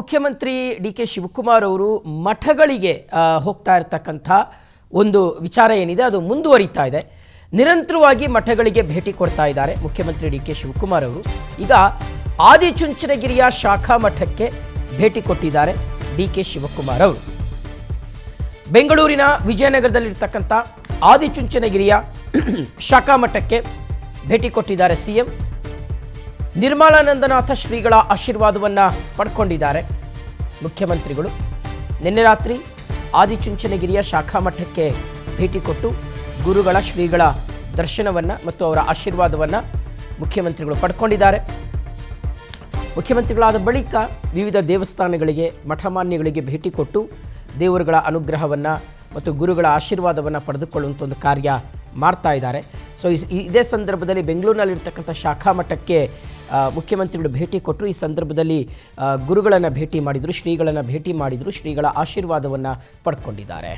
ಮುಖ್ಯಮಂತ್ರಿ D K Shivakumar ಅವರು ಮಠಗಳಿಗೆ ಹೋಗ್ತಾ ಇರತಕ್ಕಂಥ ಒಂದು ವಿಚಾರ ಏನಿದೆ ಅದು ಮುಂದುವರಿತಾ ಇದೆ. ನಿರಂತರವಾಗಿ ಮಠಗಳಿಗೆ ಭೇಟಿ ಕೊಡ್ತಾ ಇದ್ದಾರೆ ಮುಖ್ಯಮಂತ್ರಿ ಡಿ ಕೆ ಶಿವಕುಮಾರ್ ಅವರು. ಈಗ ಆದಿಚುಂಚನಗಿರಿಯ ಶಾಖಾ ಮಠಕ್ಕೆ ಭೇಟಿ ಕೊಟ್ಟಿದ್ದಾರೆ ಡಿ ಕೆ ಶಿವಕುಮಾರ್ ಅವರು. ಬೆಂಗಳೂರಿನ ವಿಜಯನಗರದಲ್ಲಿರ್ತಕ್ಕಂಥ ಆದಿಚುಂಚನಗಿರಿಯ ಶಾಖಾ ಮಠಕ್ಕೆ ಭೇಟಿ ಕೊಟ್ಟಿದ್ದಾರೆ ಸಿಎಂ. ನಿರ್ಮಲಾನಂದನಾಥ ಶ್ರೀಗಳ ಆಶೀರ್ವಾದವನ್ನು ಪಡ್ಕೊಂಡಿದ್ದಾರೆ ಮುಖ್ಯಮಂತ್ರಿಗಳು. ನಿನ್ನೆ ರಾತ್ರಿ ಆದಿಚುಂಚನಗಿರಿಯ ಶಾಖಾ ಮಠಕ್ಕೆ ಭೇಟಿ ಕೊಟ್ಟು ಗುರುಗಳ ಶ್ರೀಗಳ ದರ್ಶನವನ್ನು ಮತ್ತು ಅವರ ಆಶೀರ್ವಾದವನ್ನು ಮುಖ್ಯಮಂತ್ರಿಗಳು ಪಡ್ಕೊಂಡಿದ್ದಾರೆ. ಮುಖ್ಯಮಂತ್ರಿಗಳಾದ ಬಳಿಕ ವಿವಿಧ ದೇವಸ್ಥಾನಗಳಿಗೆ ಮಠಮಾನ್ಯಗಳಿಗೆ ಭೇಟಿ ಕೊಟ್ಟು ದೇವರುಗಳ ಅನುಗ್ರಹವನ್ನು ಮತ್ತು ಗುರುಗಳ ಆಶೀರ್ವಾದವನ್ನು ಪಡೆದುಕೊಳ್ಳುವಂಥ ಒಂದು ಕಾರ್ಯ ಮಾಡ್ತಾ ಇದ್ದಾರೆ. ಸೊ ಇದೇ ಸಂದರ್ಭದಲ್ಲಿ ಬೆಂಗಳೂರಿನಲ್ಲಿರ್ತಕ್ಕಂಥ ಶಾಖಾ ಮಠಕ್ಕೆ ಮುಖ್ಯಮಂತ್ರಿಗಳು ಭೇಟಿ ಕೊಟ್ಟರು. ಈ ಸಂದರ್ಭದಲ್ಲಿ ಗುರುಗಳನ್ನು ಭೇಟಿ ಮಾಡಿದರು, ಶ್ರೀಗಳನ್ನು ಭೇಟಿ ಮಾಡಿದರು, ಶ್ರೀಗಳ ಆಶೀರ್ವಾದವನ್ನು ಪಡ್ಕೊಂಡಿದ್ದಾರೆ.